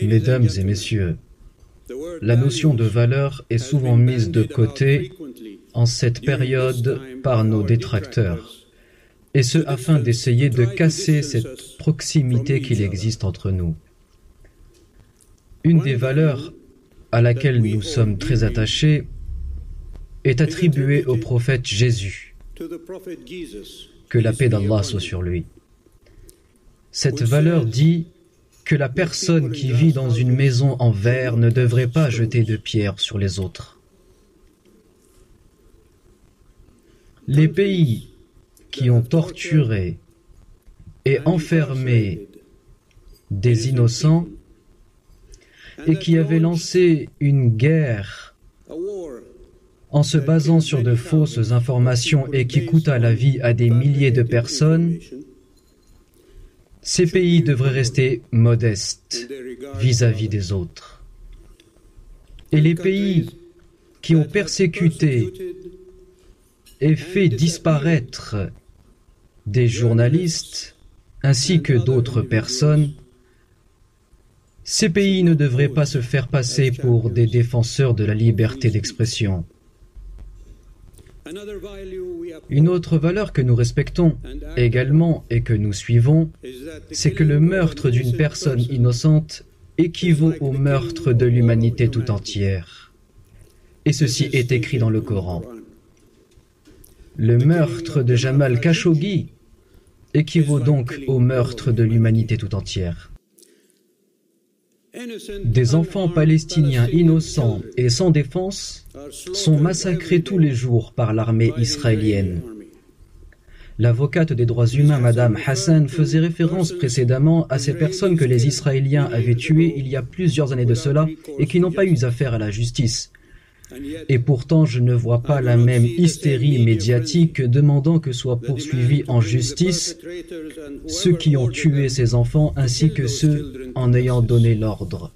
Mesdames et messieurs, la notion de valeur est souvent mise de côté en cette période par nos détracteurs, et ce afin d'essayer de casser cette proximité qu'il existe entre nous. Une des valeurs à laquelle nous sommes très attachés est attribuée au prophète Jésus, que la paix d'Allah soit sur lui. Cette valeur dit que la personne qui vit dans une maison en verre ne devrait pas jeter de pierres sur les autres. Les pays qui ont torturé et enfermé des innocents et qui avaient lancé une guerre en se basant sur de fausses informations et qui coûta la vie à des milliers de personnes, ces pays devraient rester modestes vis-à-vis des autres. Et les pays qui ont persécuté et fait disparaître des journalistes ainsi que d'autres personnes, ces pays ne devraient pas se faire passer pour des défenseurs de la liberté d'expression. Une autre valeur que nous respectons également et que nous suivons, c'est que le meurtre d'une personne innocente équivaut au meurtre de l'humanité tout entière. Et ceci est écrit dans le Coran. Le meurtre de Jamal Khashoggi équivaut donc au meurtre de l'humanité tout entière. Des enfants palestiniens innocents et sans défense sont massacrés tous les jours par l'armée israélienne. L'avocate des droits humains, Madame Hassan, faisait référence précédemment à ces personnes que les Israéliens avaient tuées il y a plusieurs années de cela et qui n'ont pas eu affaire à la justice. Et pourtant, je ne vois pas la même hystérie médiatique demandant que soient poursuivis en justice ceux qui ont tué ces enfants ainsi que ceux en ayant donné l'ordre.